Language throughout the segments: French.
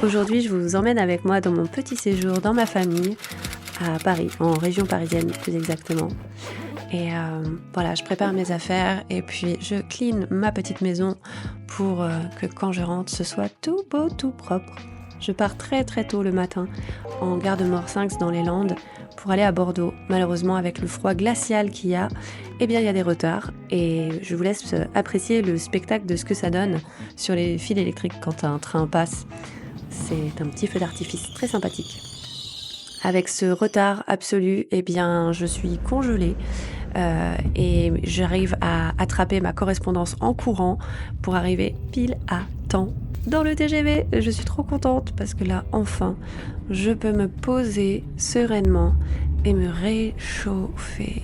Aujourd'hui, je vous emmène avec moi dans mon petit séjour dans ma famille, à Paris, en région parisienne plus exactement. Et voilà, je prépare mes affaires et puis je clean ma petite maison pour que quand je rentre, ce soit tout beau, tout propre. Je pars très très tôt le matin en gare de Morsinx dans les Landes pour aller à Bordeaux. Malheureusement, avec le froid glacial qu'il y a, eh bien il y a des retards et je vous laisse apprécier le spectacle de ce que ça donne sur les fils électriques quand un train passe. C'est un petit feu d'artifice très sympathique. Avec ce retard absolu, eh bien je suis congelée. Et j'arrive à attraper ma correspondance en courant pour arriver pile à temps dans le TGV. Je suis trop contente parce que là, enfin, je peux me poser sereinement et me réchauffer.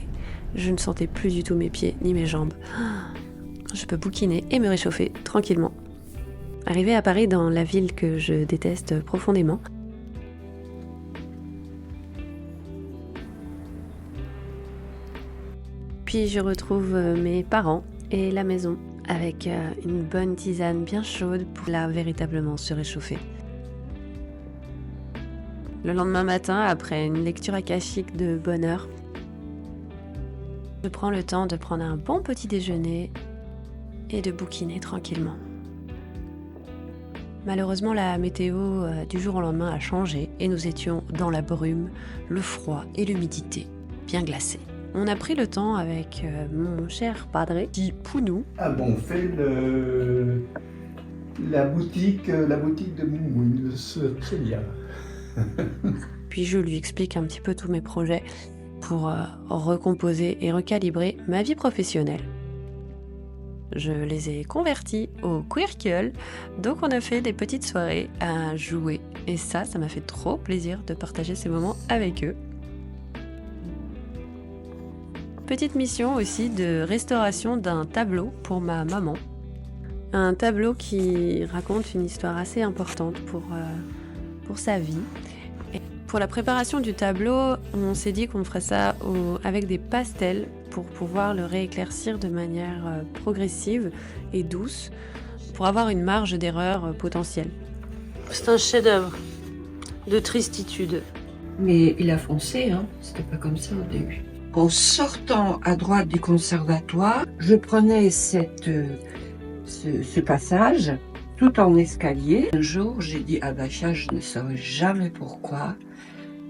Je ne sentais plus du tout mes pieds ni mes jambes. Je peux bouquiner et me réchauffer tranquillement. Arrivée à Paris, dans la ville que je déteste profondément, puis je retrouve mes parents et la maison avec une bonne tisane bien chaude pour là véritablement se réchauffer. Le lendemain matin, après une lecture akashique de bonne heure, je prends le temps de prendre un bon petit déjeuner et de bouquiner tranquillement. Malheureusement, la météo du jour au lendemain a changé et nous étions dans la brume, le froid et l'humidité, bien glacés. On a pris le temps avec mon cher padre, dit Pounou. Ah bon, on fait la boutique de Moumouine, c'est très bien. Puis je lui explique un petit peu tous mes projets pour recomposer et recalibrer ma vie professionnelle. Je les ai convertis au Quirkle, donc on a fait des petites soirées à jouer. Et ça m'a fait trop plaisir de partager ces moments avec eux. Petite mission aussi de restauration d'un tableau pour ma maman. Un tableau qui raconte une histoire assez importante pour sa vie. Et pour la préparation du tableau, on s'est dit qu'on ferait ça avec des pastels pour pouvoir le rééclaircir de manière progressive et douce pour avoir une marge d'erreur potentielle. C'est un chef-d'œuvre de tristitude. Mais il a foncé, hein. C'était pas comme ça au début. En sortant à droite du conservatoire, je prenais ce passage tout en escalier. Un jour, j'ai dit à Bacha, je ne saurais jamais pourquoi,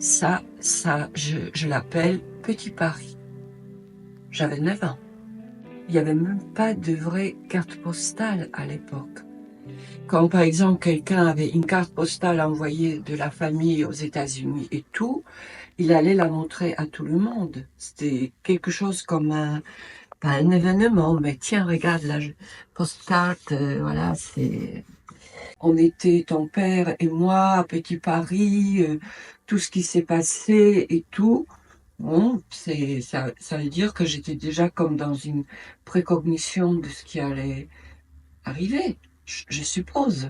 je l'appelle Petit Paris. J'avais 9 ans. Il n'y avait même pas de vraie carte postale à l'époque. Quand par exemple quelqu'un avait une carte postale envoyée de la famille aux États-Unis et tout, il allait la montrer à tout le monde. C'était quelque chose comme pas un événement, mais tiens, regarde la postcard, voilà, c'est... On était, ton père et moi, à Petit Paris, tout ce qui s'est passé et tout. Bon, ça veut dire que j'étais déjà comme dans une précognition de ce qui allait arriver, je suppose.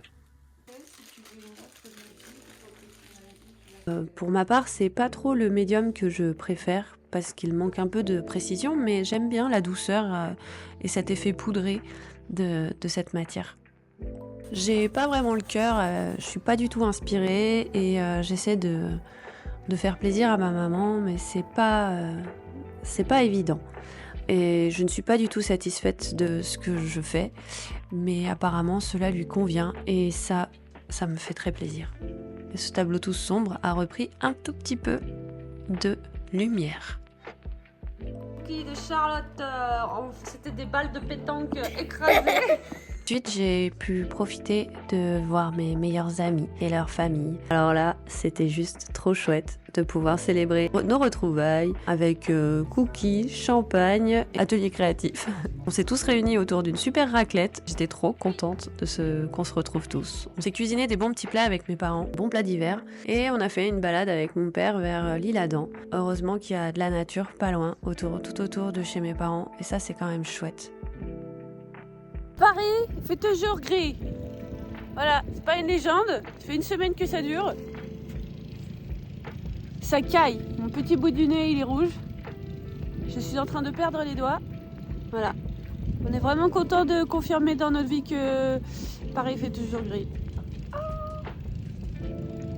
Pour ma part, c'est pas trop le médium que je préfère parce qu'il manque un peu de précision, mais j'aime bien la douceur et cet effet poudré de cette matière. J'ai pas vraiment le cœur, je suis pas du tout inspirée et j'essaie de faire plaisir à ma maman, mais c'est pas évident. Et je ne suis pas du tout satisfaite de ce que je fais, mais apparemment cela lui convient et ça me fait très plaisir. Et ce tableau tout sombre a repris un tout petit peu de lumière. De Charlotte, c'était des balles de pétanque écrasées. Ensuite, j'ai pu profiter de voir mes meilleurs amis et leurs familles. Alors là, c'était juste trop chouette de pouvoir célébrer nos retrouvailles avec cookies, champagne et atelier créatif. On s'est tous réunis autour d'une super raclette. J'étais trop contente qu'on se retrouve tous. On s'est cuisiné des bons petits plats avec mes parents, bons plats d'hiver. Et on a fait une balade avec mon père vers l'Isle-Adam. Heureusement qu'il y a de la nature pas loin, tout autour de chez mes parents. Et ça, c'est quand même chouette. Paris, il fait toujours gris. Voilà, c'est pas une légende. Ça fait une semaine que ça dure. Ça caille. Mon petit bout du nez, il est rouge. Je suis en train de perdre les doigts. Voilà. On est vraiment content de confirmer dans notre vie que Paris fait toujours gris.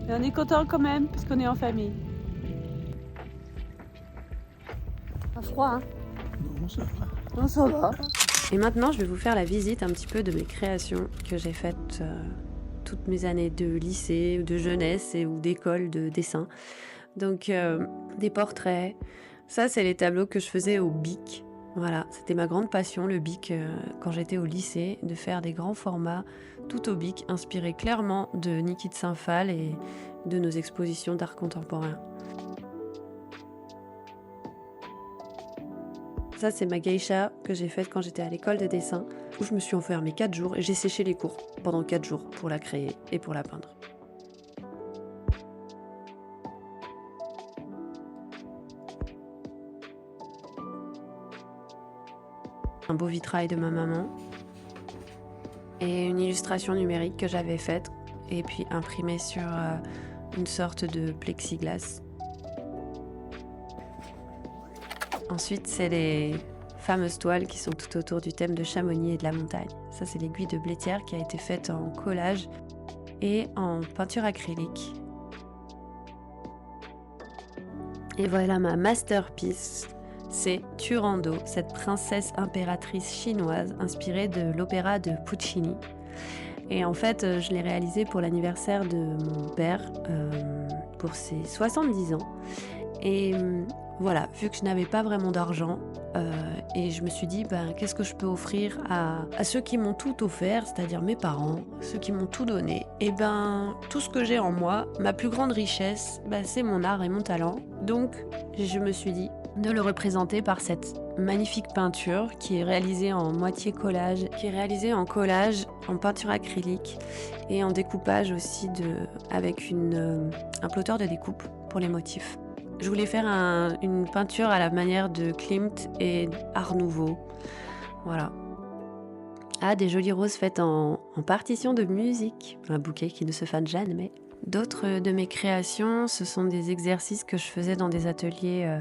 Mais on est content quand même, puisqu'on est en famille. Pas froid, hein? Non, ça va. Non, ça va. Et maintenant, je vais vous faire la visite un petit peu de mes créations que j'ai faites toutes mes années de lycée, de jeunesse ou d'école de dessin. Donc, des portraits. Ça, c'est les tableaux que je faisais au bic. Voilà, c'était ma grande passion, le bic, quand j'étais au lycée, de faire des grands formats, tout au bic, inspiré clairement de Niki de Saint-Phal et de nos expositions d'art contemporain. Ça, c'est ma geisha que j'ai faite quand j'étais à l'école de dessin, où je me suis enfermée 4 jours et j'ai séché les cours pendant 4 jours pour la créer et pour la peindre. Un beau vitrail de ma maman et une illustration numérique que j'avais faite et puis imprimée sur une sorte de plexiglas. Ensuite, c'est les fameuses toiles qui sont tout autour du thème de Chamonix et de la montagne. Ça, c'est l'aiguille de Blétière qui a été faite en collage et en peinture acrylique. Et voilà ma masterpiece. C'est Turandot, cette princesse impératrice chinoise inspirée de l'opéra de Puccini. Et en fait, je l'ai réalisée pour l'anniversaire de mon père, pour ses 70 ans. Et voilà, vu que je n'avais pas vraiment d'argent, et je me suis dit, qu'est-ce que je peux offrir à ceux qui m'ont tout offert, c'est-à-dire mes parents, ceux qui m'ont tout donné. Et tout ce que j'ai en moi, ma plus grande richesse, c'est mon art et mon talent. Donc, je me suis dit de le représenter par cette magnifique peinture qui est réalisée en moitié collage, en peinture acrylique et en découpage aussi avec un plotter de découpe pour les motifs. Je voulais faire une peinture à la manière de Klimt et Art Nouveau. Voilà. Ah, des jolies roses faites en partition de musique. Un bouquet qui ne se fane jamais. D'autres de mes créations, ce sont des exercices que je faisais dans des ateliers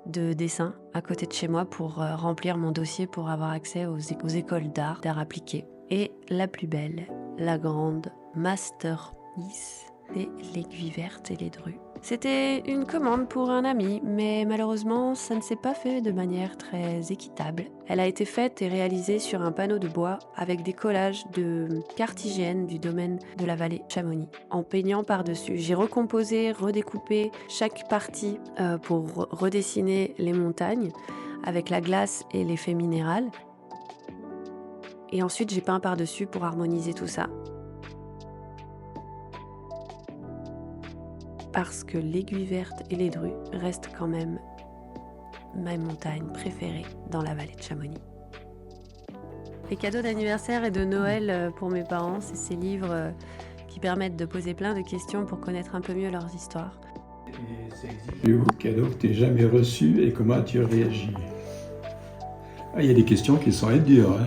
de dessin à côté de chez moi pour remplir mon dossier pour avoir accès aux écoles d'art appliqué. Et la plus belle, la grande masterpiece, c'est l'aiguille verte et les drues. C'était une commande pour un ami, mais malheureusement, ça ne s'est pas fait de manière très équitable. Elle a été faite et réalisée sur un panneau de bois avec des collages de cartes hygiène du domaine de la vallée Chamonix, en peignant par-dessus. J'ai recomposé, redécoupé chaque partie pour redessiner les montagnes avec la glace et l'effet minéral. Et ensuite, j'ai peint par-dessus pour harmoniser tout ça. Parce que l'aiguille verte et les drues restent quand même ma montagne préférée dans la vallée de Chamonix. Les cadeaux d'anniversaire et de Noël pour mes parents, c'est ces livres qui permettent de poser plein de questions pour connaître un peu mieux leurs histoires. Et ça existe. Le cadeau que tu n'as jamais reçu et comment tu réagis? Ah, il y a des questions qui sont dures. Hein.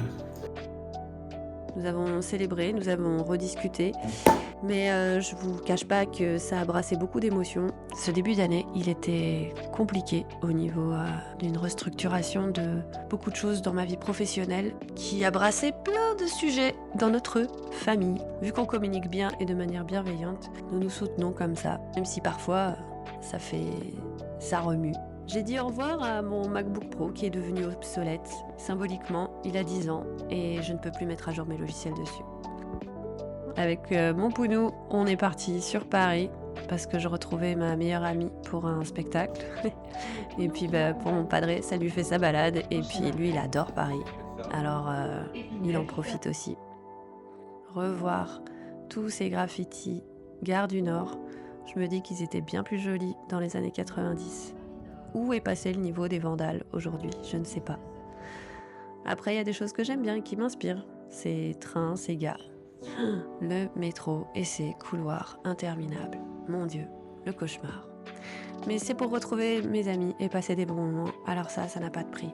Nous avons célébré, nous avons rediscuté, mais je vous cache pas que ça a brassé beaucoup d'émotions. Ce début d'année, il était compliqué au niveau d'une restructuration de beaucoup de choses dans ma vie professionnelle qui a brassé plein de sujets dans notre famille. Vu qu'on communique bien et de manière bienveillante, nous nous soutenons comme ça, même si parfois ça remue. J'ai dit au revoir à mon MacBook Pro qui est devenu obsolète. Symboliquement, il a 10 ans et je ne peux plus mettre à jour mes logiciels dessus. Avec mon pounou, on est parti sur Paris parce que je retrouvais ma meilleure amie pour un spectacle. Et puis pour mon padré, ça lui fait sa balade. Et puis lui, il adore Paris. Alors il en profite aussi. Revoir tous ces graffitis Gare du Nord, je me dis qu'ils étaient bien plus jolis dans les années 90. Où est passé le niveau des vandales aujourd'hui? Je ne sais pas. Après, il y a des choses que j'aime bien, qui m'inspirent. Ces trains, ces gares. Le métro et ses couloirs interminables. Mon Dieu, le cauchemar. Mais c'est pour retrouver mes amis et passer des bons moments. Alors ça n'a pas de prix.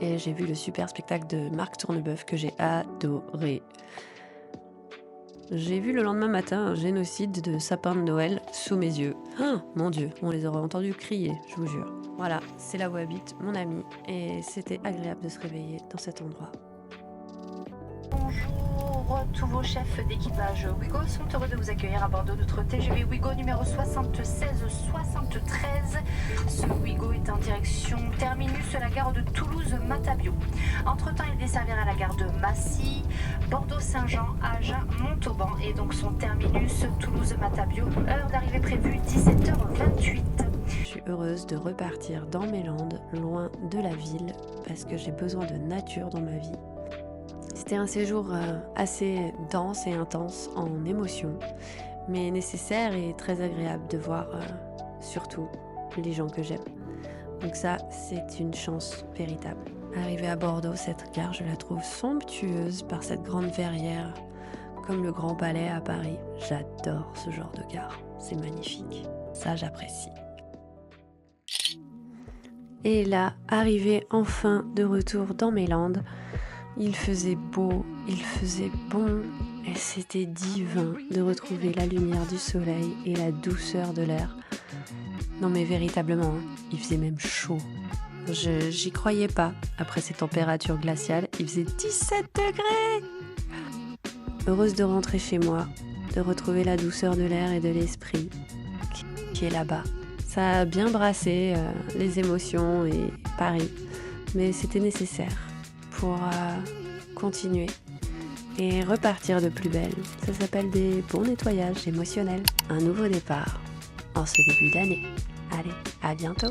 Et j'ai vu le super spectacle de Marc Tourneboeuf que j'ai adoré. J'ai vu le lendemain matin un génocide de sapins de Noël sous mes yeux. Ah, mon Dieu, on les aurait entendus crier, je vous jure. Voilà, c'est là où habite mon ami et c'était agréable de se réveiller dans cet endroit. Bonjour tous vos chefs d'équipage Ouigo sont heureux de vous accueillir à bord de notre TGV Ouigo numéro 7673. Ce Ouigo est en direction terminus la gare de Toulouse-Matabio. Entre-temps, il desservira la gare de Massy, Bordeaux-Saint-Jean, Agen, Montauban et donc son terminus Toulouse-Matabio. Heure d'arrivée prévue 17h28. Je suis heureuse de repartir dans mes landes, loin de la ville, parce que j'ai besoin de nature dans ma vie. C'était un séjour assez dense et intense en émotions, mais nécessaire et très agréable de voir surtout les gens que j'aime. Donc ça, c'est une chance véritable. Arrivée à Bordeaux, cette gare, je la trouve somptueuse par cette grande verrière, comme le Grand Palais à Paris. J'adore ce genre de gare, c'est magnifique. Ça, j'apprécie. Et là, arrivé enfin de retour dans mes landes, il faisait beau, il faisait bon, et c'était divin de retrouver la lumière du soleil et la douceur de l'air. Non mais véritablement, il faisait même chaud. J'y croyais pas, après ces températures glaciales, il faisait 17 degrés. Heureuse de rentrer chez moi, de retrouver la douceur de l'air et de l'esprit qui est là-bas. Ça a bien brassé les émotions et Paris, mais c'était nécessaire pour continuer et repartir de plus belle. Ça s'appelle des bons nettoyages émotionnels. Un nouveau départ en ce début d'année. Allez, à bientôt!